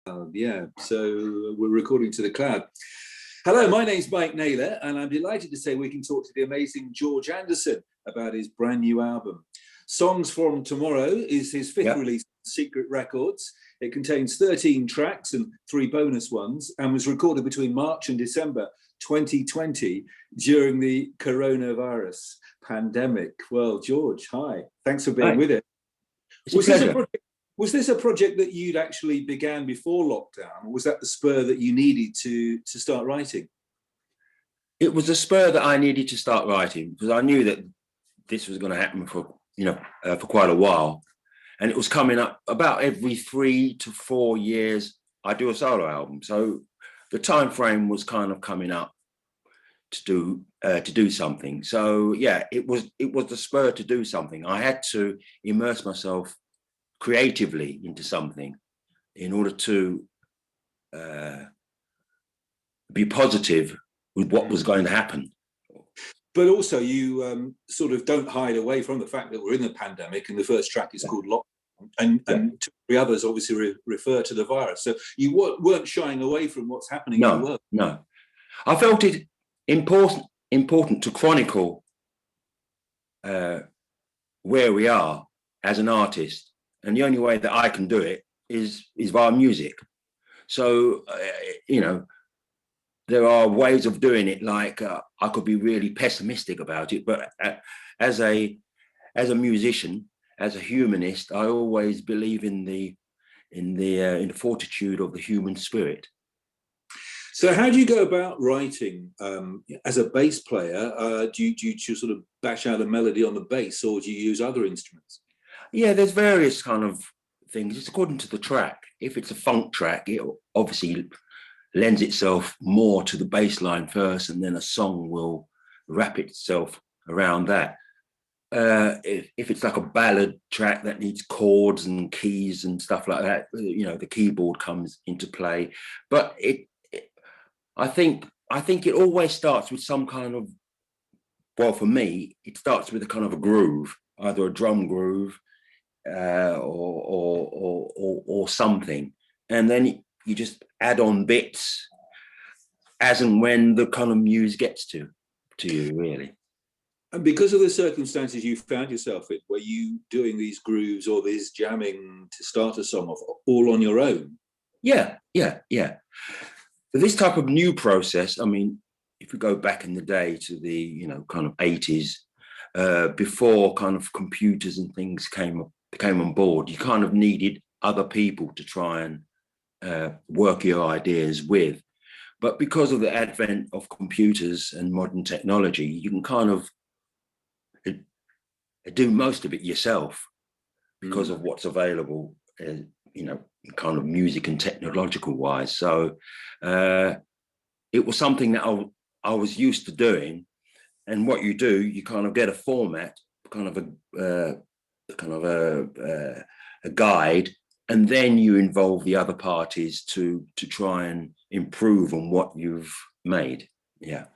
Yeah, so we're recording to the cloud. Hello, my name's Mike Naylor, and I'm delighted to say we can talk to the amazing George Anderson about his brand new album. Songs from Tomorrow is his fifth release, Secret Records. It contains 13 tracks and 3 bonus ones, and was recorded between March and December 2020 during the coronavirus pandemic. Well, George, hi. Thanks for being with it. Was this a project that you'd actually began before lockdown, or was that the spur that you needed to start writing? It was a spur that I needed to start writing because I knew that this was going to happen for quite a while, and it was coming up about every 3 to 4 years. I do a solo album, so the time frame was kind of coming up to do something. So yeah, it was the spur to do something. I had to immerse myself creatively into something in order to be positive with what was going to happen. But also you sort of don't hide away from the fact that we're in the pandemic, and the first track is called Lockdown, and 2 or 3 others obviously refer to the virus. So you weren't shying away from what's happening in the world. No. I felt it important to chronicle where we are as an artist. And the only way that I can do it is via music. So, there are ways of doing it. Like I could be really pessimistic about it, but as a musician, as a humanist, I always believe in the fortitude of the human spirit. So, how do you go about writing as a bass player? Do you sort of bash out a melody on the bass, or do you use other instruments? Yeah, there's various kind of things. It's according to the track. If it's a funk track, it obviously lends itself more to the bass line first, and then a song will wrap itself around that. If it's like a ballad track that needs chords and keys and stuff like that, the keyboard comes into play. But I think it always starts with some kind of, well, for me, it starts with a kind of a groove, either a drum groove, or something, and then you just add on bits as and when the kind of muse gets to you, really. And because of the circumstances you found yourself in, were you doing these grooves or this jamming to start a song off all on your own? Yeah. For this type of new process, I mean, if we go back in the day to the kind of 80s, before kind of computers and things came on board, you kind of needed other people to try and work your ideas with. But because of the advent of computers and modern technology, you can kind of do most of it yourself because of what's available, kind of music and technological wise. So it was something that I was used to doing. And what you do, you kind of get a format, kind of a guide, and then you involve the other parties to try and improve on what you've made. Yeah.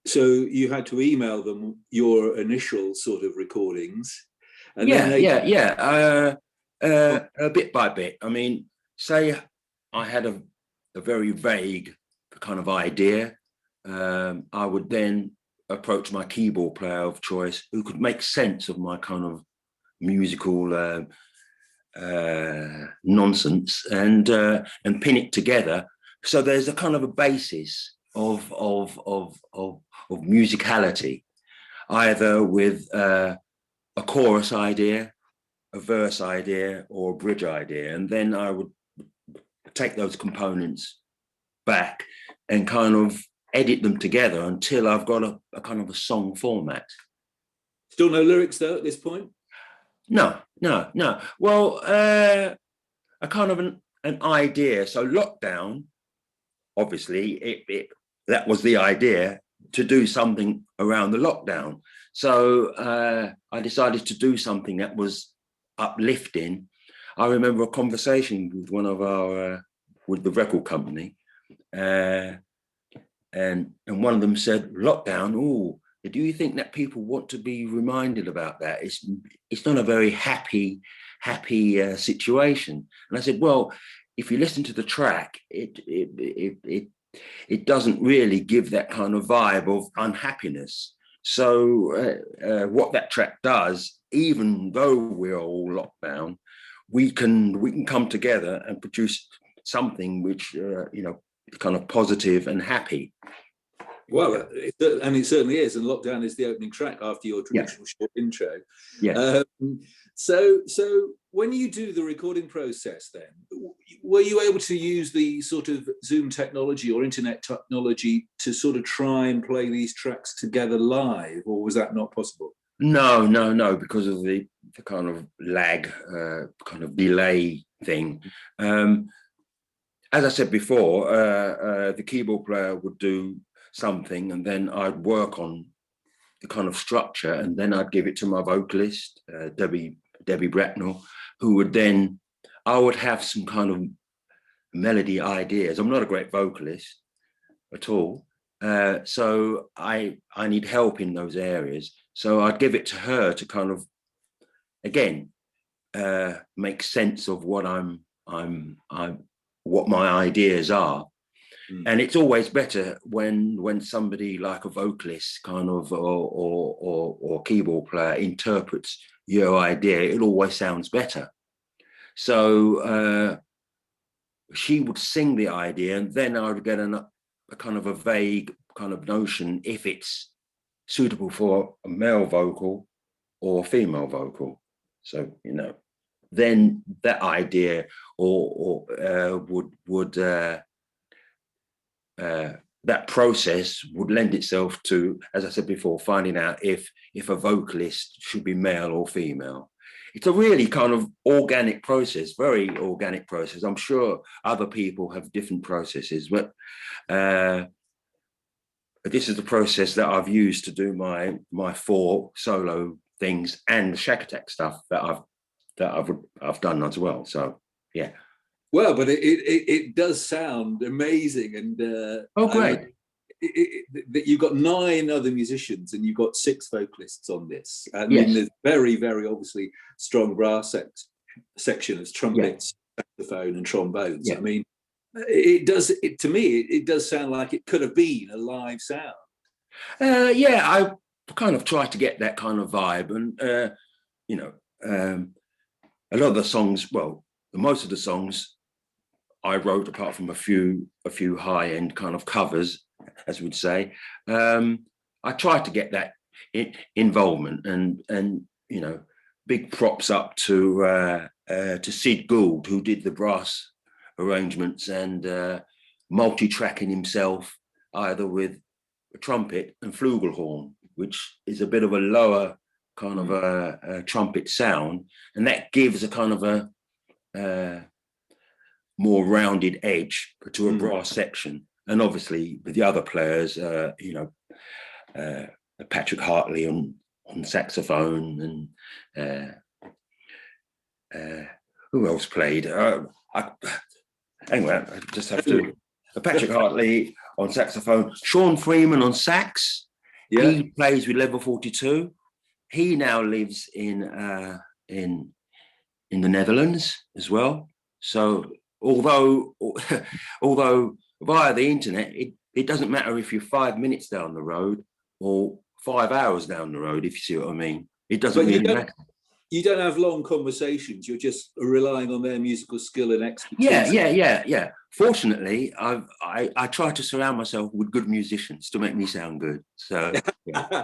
So you had to email them your initial sort of recordings, and bit by bit. I mean, say I had a very vague kind of idea, I would then approach my keyboard player of choice, who could make sense of my kind of musical nonsense and pin it together. So there's a kind of a basis of musicality, either with a chorus idea, a verse idea, or a bridge idea, and then I would take those components back and kind of edit them together until I've got a kind of a song format. Still no lyrics though at this point? No. Well, a kind of an idea. So Lockdown, obviously, that was the idea, to do something around the lockdown. So I decided to do something that was uplifting. I remember a conversation with with the record company, and one of them said, "Lockdown, oh, do you think that people want to be reminded about that? It's not a very happy situation." And I said, well, if you listen to the track, it doesn't really give that kind of vibe of unhappiness. So what that track does, even though we're all locked down, we can come together and produce something which is kind of positive and happy. Well, and it certainly is. And Lockdown is the opening track after your traditional short intro. Yeah. So when you do the recording process, then were you able to use the sort of Zoom technology or internet technology to sort of try and play these tracks together live, or was that not possible? No, because of the kind of lag, kind of delay thing. As I said before, the keyboard player would do something, and then I'd work on the kind of structure, and then I'd give it to my vocalist, Debbie Bracknell, who would then, I would have some kind of melody ideas. I'm not a great vocalist at all, so I need help in those areas. So I'd give it to her to kind of, again, make sense of what what my ideas are. And it's always better when somebody like a vocalist kind of or keyboard player interprets your idea. It always sounds better. So she would sing the idea, and then I would get a kind of a vague kind of notion if it's suitable for a male vocal or a female vocal. So then that idea would that process would lend itself to, as I said before, finding out if a vocalist should be male or female. It's a really kind of organic process, very organic process. I'm sure other people have different processes, but this is the process that I've used to do my 4 solo things and the Shakatak stuff that I've done as well. So yeah. Well, but it does sound amazing, and oh, great! You've got 9 other musicians, and you've got 6 vocalists on this. I yes. mean, there's very, very obviously strong brass section as trumpets, saxophone, and trombones. I mean, to me, it does sound like it could have been a live sound. I kind of try to get that kind of vibe, and a lot of the songs, well, most of the songs I wrote, apart from a few high-end kind of covers, as we'd say. I tried to get that involvement, and big props up to Sid Gould, who did the brass arrangements and multi-tracking himself, either with a trumpet and flugelhorn, which is a bit of a lower kind of a trumpet sound, and that gives a kind of a more rounded edge to a brass section. And obviously with the other players, Patrick Hartley on saxophone, and who else played? Anyway, I just have to. Patrick Hartley on saxophone, Sean Freeman on sax. Yeah. He plays with Level 42. He now lives in the Netherlands as well. So although via the internet, it doesn't matter if you're 5 minutes down the road or 5 hours down the road, if you see what I mean. It doesn't really matter. You don't have long conversations. You're just relying on their musical skill and expertise. Yeah. Fortunately, I try to surround myself with good musicians to make me sound good. So, yeah.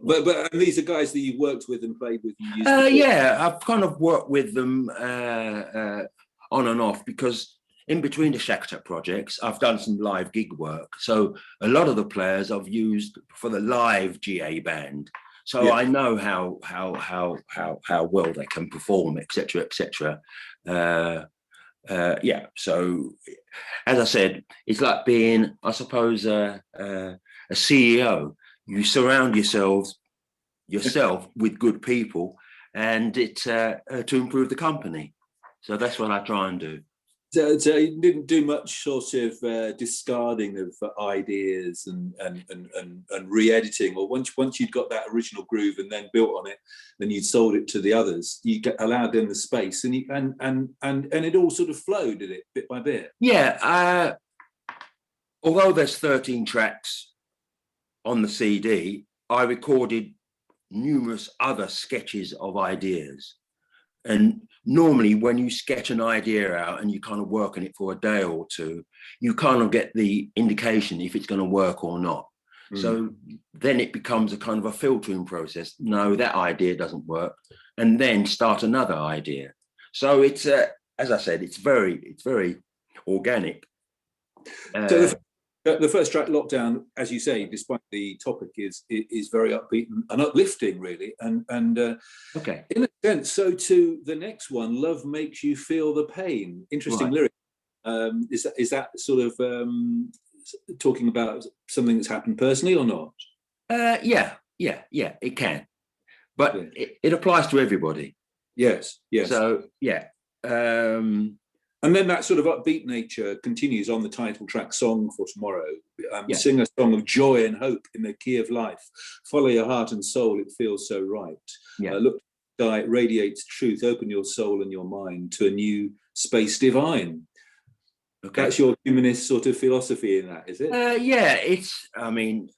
but these are guys that you've worked with and played with. I've kind of worked with them on and off, because in between the Shakatak projects, I've done some live gig work. So a lot of the players I've used for the live GA band. So I know how well they can perform, etc., etc. So as I said, it's like being, I suppose, a CEO. You surround yourself with good people, and it to improve the company. So that's what I try and do. So you didn't do much sort of discarding of ideas and re-editing, or once you'd got that original groove and then built on it, then you'd sold it to the others. Allowed them the space, and it all sort of flowed, did it, bit by bit? Yeah. Although there's 13 tracks on the CD, I recorded numerous other sketches of ideas. And normally when you sketch an idea out and you kind of work on it for a day or two, you kind of get the indication if it's going to work or not. So then it becomes a kind of a filtering process. No, that idea doesn't work. And then start another idea. So it's, as I said, it's very organic. So the first track, Lockdown, as you say, despite the topic, is very upbeat and uplifting, really. And okay, in a sense, so too the next one, Love Makes You Feel the Pain. Interesting lyric. Is that sort of talking about something that's happened personally or not? Yeah, it can. But it applies to everybody. Yes. So, yeah. And then that sort of upbeat nature continues on the title track, Song for Tomorrow. Sing a song of joy and hope in the key of life. Follow your heart and soul, it feels so right. Look to the sky, it radiates truth. Open your soul and your mind to a new space divine. Okay. That's your humanist sort of philosophy in that, is it? Yeah, it's, I mean,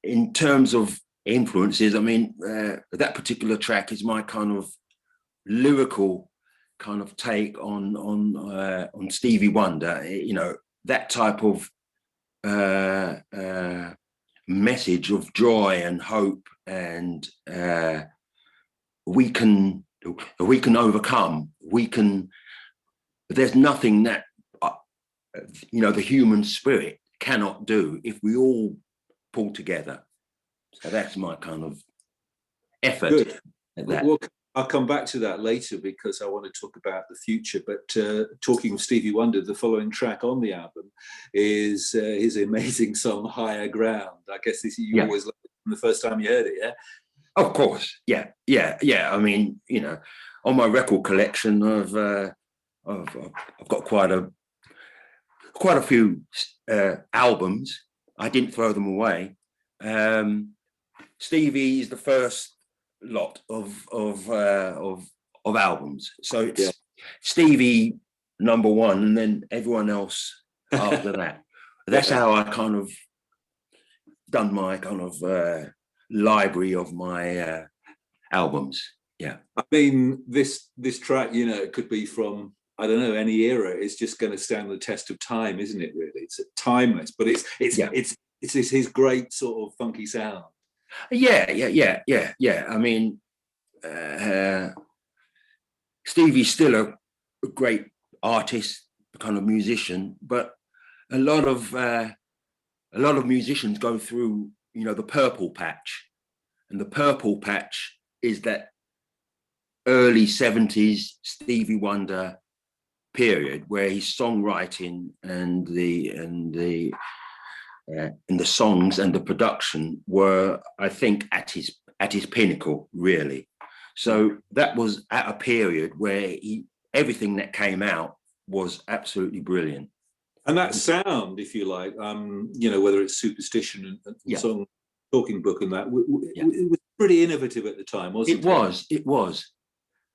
in terms of influences, I mean, that particular track is my kind of lyrical kind of take on Stevie Wonder, you know, that type of message of joy and hope, and we can overcome. There's nothing that the human spirit cannot do if we all pull together. So that's my kind of effort. Good. At that. Well, I'll come back to that later because I want to talk about the future. But talking of Stevie Wonder, the following track on the album is his amazing song "Higher Ground." I guess you always loved it from the first time you heard it, yeah? Of course, yeah. I mean, on my record collection, I've got quite a few albums. I didn't throw them away. Stevie is the first lot of albums, so it's Stevie #1 and then everyone else after that. That's how I kind of done my kind of library of my albums. I mean, this track, it could be from, I don't know, any era. It's just going to stand the test of time, isn't it? Really, it's timeless, but it's his great sort of funky sound. Yeah. I mean, Stevie's still a great artist, kind of musician, but a lot of musicians go through, the purple patch, and the purple patch is that early 70s Stevie Wonder period where his songwriting and the songs and the production were, I think, at his pinnacle, really. So that was at a period where everything that came out was absolutely brilliant. And that sound, if you like, whether it's Superstition and Song Talking Book and that, it was pretty innovative at the time, wasn't it? It was.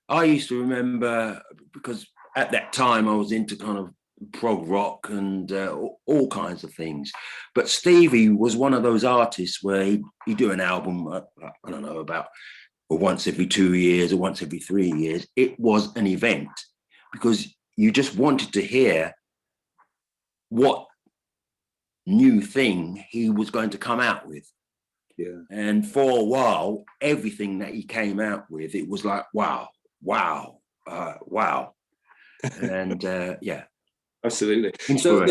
I used to remember, because at that time I was into kind of prog rock and all kinds of things, but Stevie was one of those artists where he'd do an album, I don't know, about once every 2 years or once every 3 years. It was an event because you just wanted to hear what new thing he was going to come out with. And for a while, everything that he came out with, it was like wow. And absolutely. So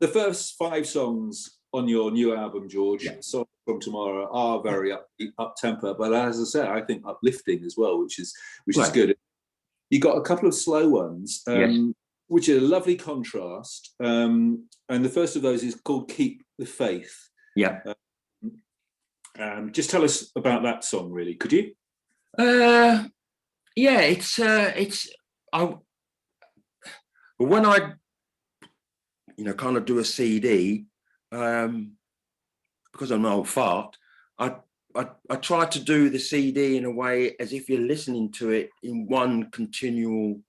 the first 5 songs on your new album, George, Song from Tomorrow, are very up tempo, but as I said, I think uplifting as well, which is good. You got a couple of slow ones, which are a lovely contrast. And the first of those is called "Keep the Faith." Just tell us about that song, really, could you? But when I, kind of do a CD, because I'm an old fart, I try to do the CD in a way as if you're listening to it in one continual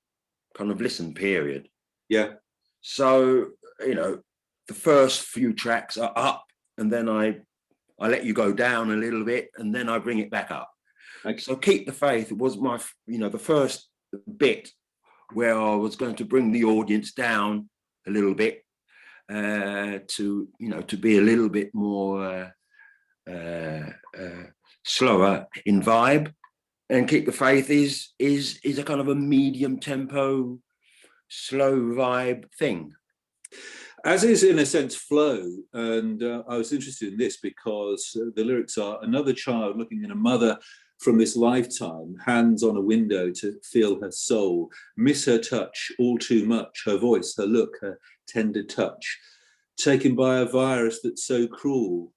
kind of listen period. Yeah. So, the first few tracks are up, and then I let you go down a little bit, and then I bring it back up. Okay. So Keep the Faith was my, the first bit where I was going to bring the audience down a little bit, to be a little bit more slower in vibe. And Keep the Faith is a kind of a medium tempo, slow vibe thing. As is, in a sense, flow. And I was interested in this because the lyrics are: another child looking at a mother from this lifetime, hands on a window to feel her soul, miss her touch all too much, her voice, her look, her tender touch, taken by a virus that's so cruel.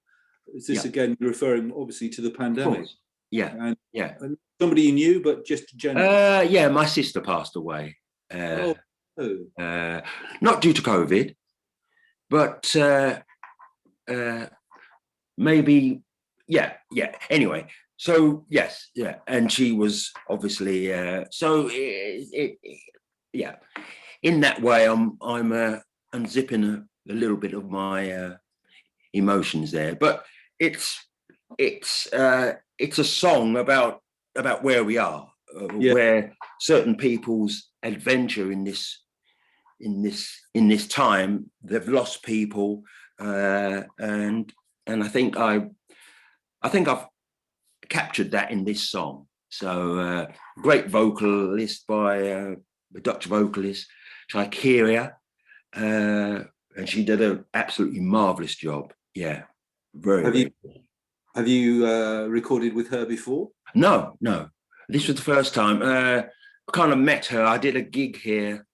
Is this again referring obviously to the pandemic? Yeah, And somebody you knew, but just generally? Yeah, my sister passed away. Not due to COVID, but maybe, anyway. So yes, and she was obviously in that way I'm unzipping a little bit of my emotions there, but it's a song about where we are, where certain people's adventure in this time, they've lost people, and I think I've captured that in this song. So great vocalist by a Dutch vocalist, Shakatak, and she did an absolutely marvelous job. Yeah, very. Have you recorded with her before? No. This was the first time. I kind of met her. I did a gig here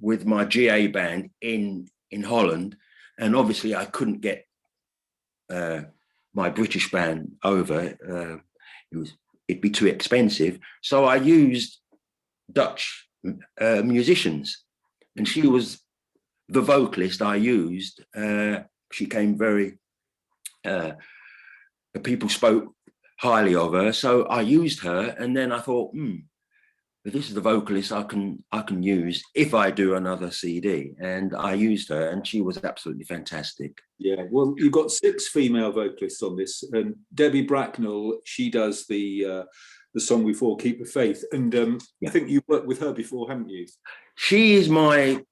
with my GA band in Holland, and obviously I couldn't get my British band over. It'd be too expensive, so I used Dutch musicians, and she was the vocalist I used. She came very. People spoke highly of her, so I used her, and then I thought, this is the vocalist I can use if I do another CD, and I used her, and she was absolutely fantastic. Yeah, well, you've got 6 female vocalists on this, and Debbie Bracknell, she does the song before, Keep the Faith, and I think you've worked with her before, haven't you? She is my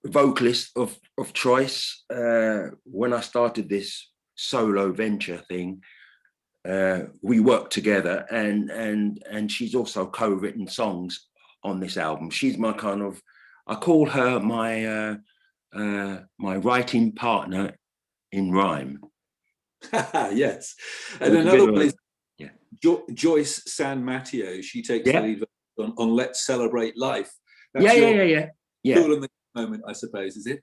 vocalist of choice. When I started this solo venture thing, we worked together, and she's also co-written songs on this album. She's my kind of, I call her my my writing partner in rhyme. Yes, and another one is Joyce San Matteo. She takes the lead on Let's Celebrate Life. That's cool in the moment, I suppose, is it?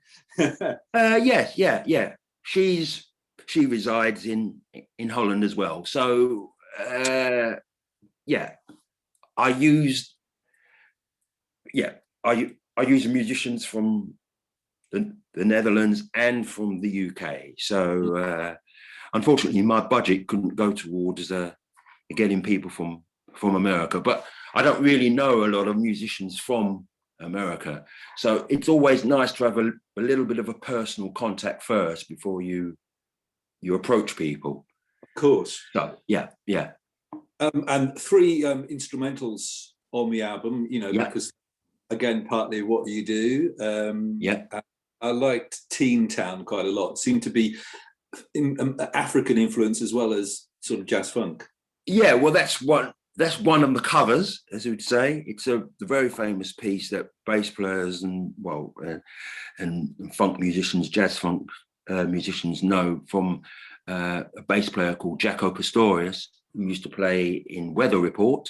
Yes, yeah. She resides in Holland as well. So I used musicians from the Netherlands and from the UK. So unfortunately, my budget couldn't go towards getting people from America. But I don't really know a lot of musicians from America. So it's always nice to have a little bit of a personal contact first before you approach people. Of course. So yeah. And 3 instrumentals on the album, because again, partly what you do. I liked Teen Town quite a lot. It seemed to be African influence as well as sort of jazz funk. Yeah, well, that's one of the covers, as you would say. It's the very famous piece that bass players and funk musicians, jazz funk musicians know from a bass player called Jaco Pastorius, who used to play in Weather Report.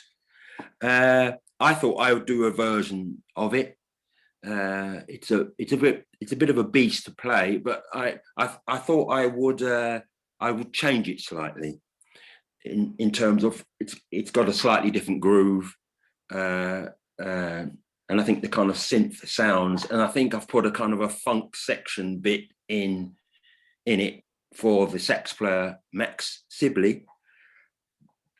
I thought I would do a version of it. It's a bit of a beast to play, but I thought I would change it slightly in terms of it's got a slightly different groove, and I think the kind of synth sounds, and I think I've put a kind of a funk section bit in it for the sax player Max Sibley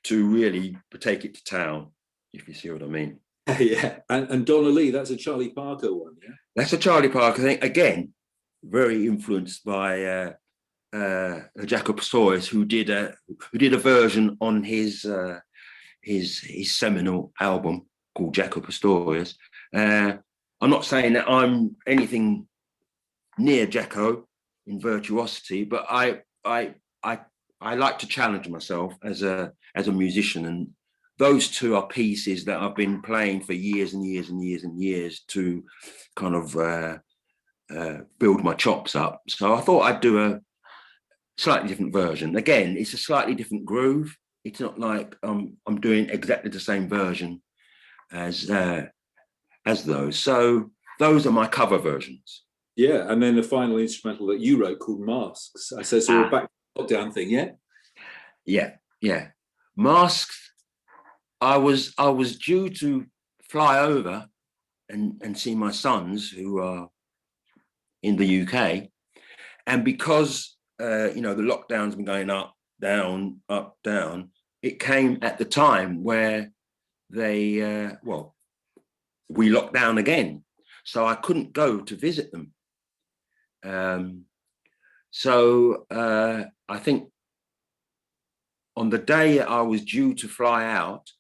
to really take it to town, if you see what I mean. Yeah, and Donna Lee, that's a Charlie Parker one, yeah? That's a Charlie Parker thing, again, very influenced by Jaco Pastorius, who did a version on his seminal album called Jaco Pastorius. I'm not saying that I'm anything near Jaco in virtuosity, but I like to challenge myself as a musician, and those two are pieces that I've been playing for years and years and years and years to kind of build my chops up. So I thought I'd do a slightly different version. Again, it's a slightly different groove. It's not like I'm doing exactly the same version as those. So those are my cover versions. Yeah, and then the final instrumental that you wrote called Masks. I said, so we're back to the lockdown thing, yeah? Yeah. Masks, I was due to fly over and see my sons who are in the UK. And because, the lockdown's been going up, down, it came at the time where we locked down again. So I couldn't go to visit them. So I think on the day I was due to fly out,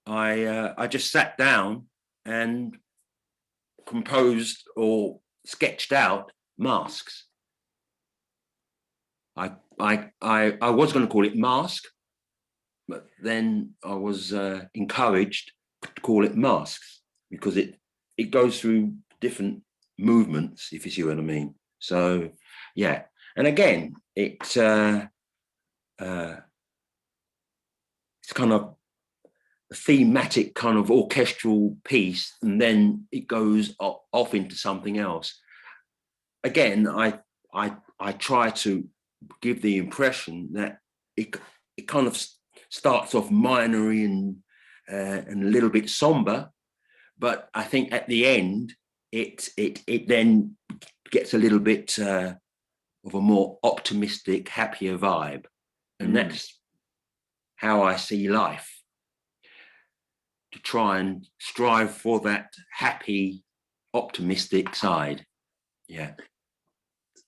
I just sat down and composed or sketched out Masks. I was going to call it Mask, but then I was encouraged to call it Masks because it goes through different movements, if you see what I mean. So yeah, and again, it's kind of a thematic kind of orchestral piece, and then it goes off into something else. Again, I try to give the impression that it kind of starts off minery and a little bit somber, but I think at the end it then gets a little bit of a more optimistic, happier vibe, and that's how I see life. To try and strive for that happy, optimistic side. Yeah.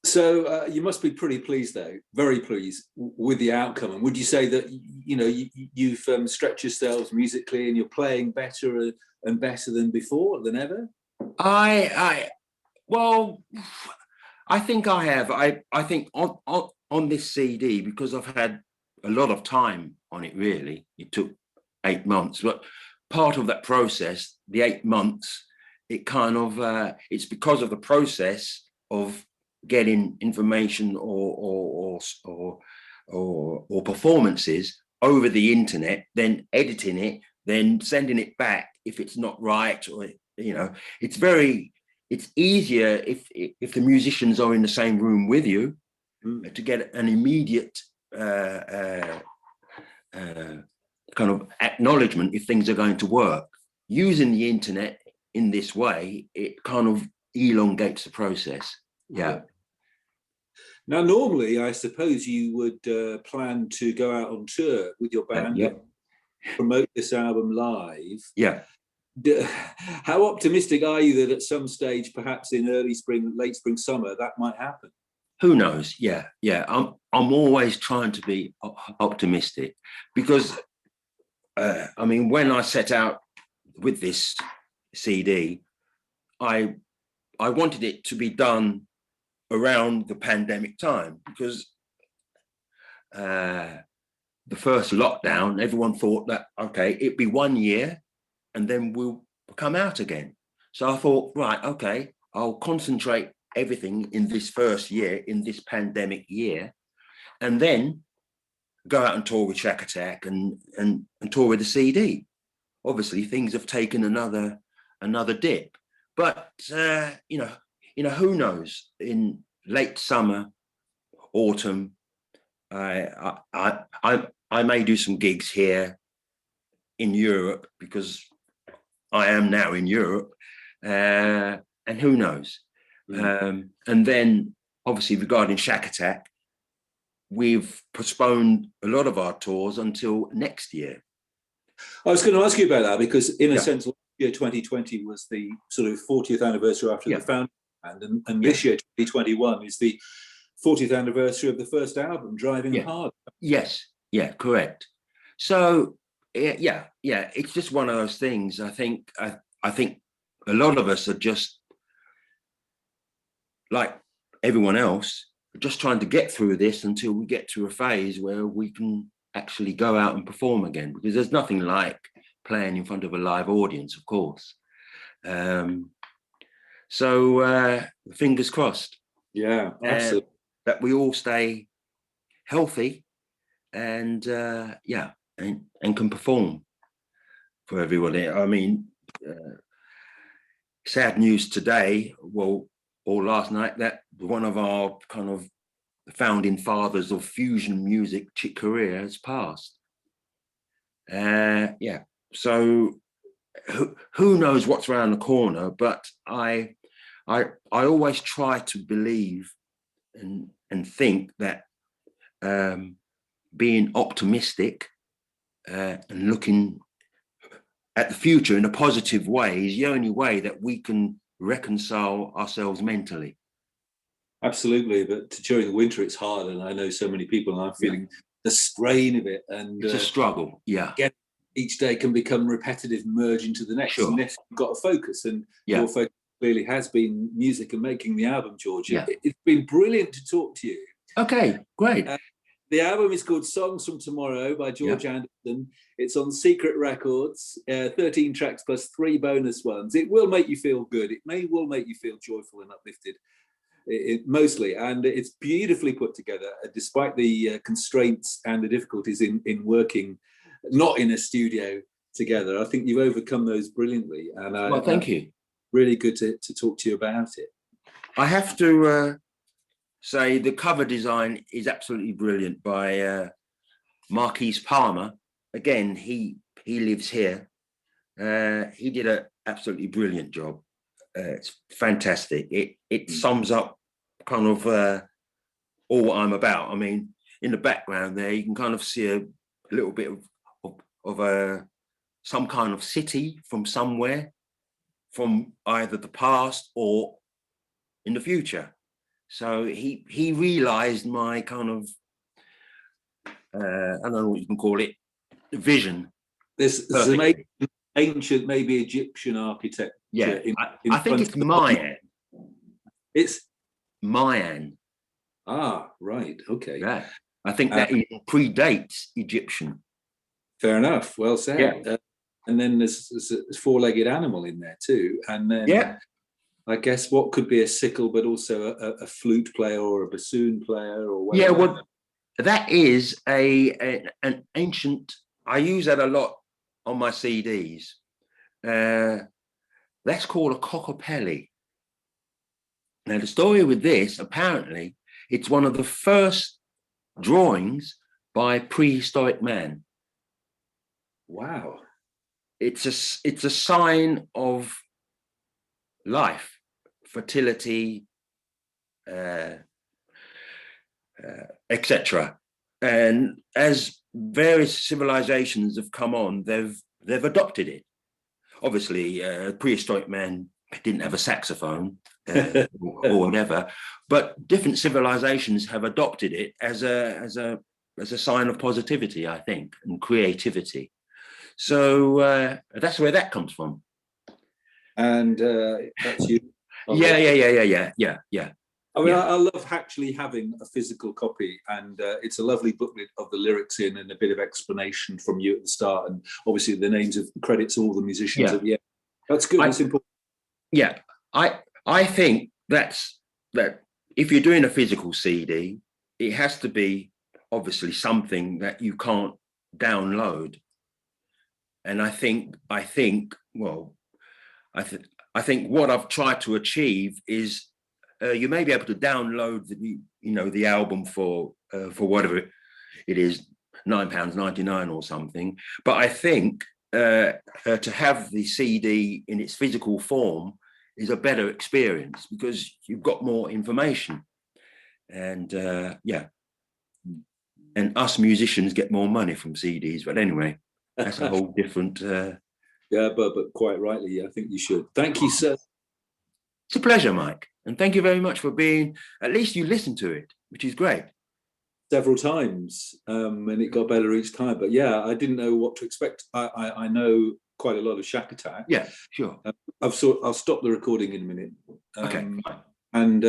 So you must be pretty pleased, though, very pleased with the outcome. And would you say that you've stretched yourselves musically and you're playing better and better than before, than ever? Well, I think I have. I think on this CD, because I've had a lot of time on it. Really, it took 8 months, but part of that process, the 8 months, it kind of it's because of the process of getting information or performances over the internet, then editing it, then sending it back if it's not right, or it's easier if the musicians are in the same room with you to get an immediate kind of acknowledgement if things are going to work. Using the internet in this way, it kind of elongates the process. Yeah. Now, normally, I suppose you would plan to go out on tour with your band and promote this album live. Yeah. How optimistic are you that at some stage, perhaps in early spring, late spring, summer, that might happen? Who knows? Yeah. I'm always trying to be optimistic because, when I set out with this CD, I wanted it to be done around the pandemic time because the first lockdown, everyone thought that, okay, it'd be 1 year and then we'll come out again. So I thought, right, okay, I'll concentrate everything in this first year, in this pandemic year, and then go out and tour with Shakatak and tour with the CD. Obviously, things have taken another dip, but who knows? In late summer, autumn, I may do some gigs here in Europe because I am now in Europe, and who knows? And then obviously regarding Shakatak, we've postponed a lot of our tours until next year. I was going to ask you about that because, in a Yeah. sense, year 2020 was the sort of 40th anniversary after the founding band, and this year 2021 is the 40th anniversary of the first album, Driving Hard. Yes, yeah, correct. So it's just one of those things. I think a lot of us are just like everyone else, just trying to get through this until we get to a phase where we can actually go out and perform again, because there's nothing like playing in front of a live audience, of course. So fingers crossed. Yeah, absolutely. That we all stay healthy and and can perform for everybody. I mean, sad news today, or last night, that one of our kind of founding fathers of fusion music, Chick Corea, has passed. So who knows what's around the corner, but I always try to believe and think that being optimistic and looking at the future in a positive way is the only way that we can reconcile ourselves mentally. Absolutely, but during the winter it's hard, and I know so many people, and I'm feeling the strain of it, and it's a struggle. Again, each day can become repetitive, merge into the next. Sure. And you've got to focus, and your focus clearly has been music and making the album, George. It's been brilliant to talk to you. Okay, great. The album is called Songs from Tomorrow by George Anderson. It's on Secret Records, 13 tracks plus 3 bonus ones. It will make you feel good. It will make you feel joyful and uplifted, mostly. And it's beautifully put together, despite the constraints and the difficulties in working, not in a studio together. I think you've overcome those brilliantly. And thank you. Really good to talk to you about it. I have to say the cover design is absolutely brilliant by Marquise Palmer. Again, he lives here. He did an absolutely brilliant job. It's fantastic. It sums up kind of all what I'm about. I mean, in the background there, you can kind of see a little bit of some kind of city from somewhere, from either the past or in the future. So he realized my kind of, I don't know what you can call it, vision. There's some ancient, maybe Egyptian architecture. Yeah, I think it's Mayan. It's Mayan. Ah, right. Okay. Yeah, I think that predates Egyptian. Fair enough. Well said. Yeah. And then there's a 4-legged animal in there too. And then I guess what could be a sickle, but also a flute player or a bassoon player or whatever. Yeah, well, that is an ancient. I use that a lot on my CDs. That's called a cockapelli. Now, the story with this, apparently, it's one of the first drawings by prehistoric man. Wow. It's a sign of life, fertility, etc. And as various civilizations have come on, they've adopted it. Obviously, prehistoric man didn't have a saxophone or whatever, but different civilizations have adopted it as a sign of positivity, I think, and creativity. So that's where that comes from. And that's you. Yeah. I mean, I love actually having a physical copy, and it's a lovely booklet of the lyrics in and a bit of explanation from you at the start, and obviously the names of the credits, all the musicians at the end. That's good. It's important. Yeah, I think that if you're doing a physical CD, it has to be obviously something that you can't download. And I think what I've tried to achieve is you may be able to download the album for whatever it is, £9.99 or something. But I think to have the CD in its physical form is a better experience because you've got more information. And and us musicians get more money from CDs. But anyway, that's a whole different. Yeah, but quite rightly, I think you should. Thank you, sir. It's a pleasure, Mike, and thank you very much for being. At least you listened to it, which is great. Several times, and it got better each time. But yeah, I didn't know what to expect. I know quite a lot of Shakatak. Yeah, sure. I'll stop the recording in a minute. Okay, fine. And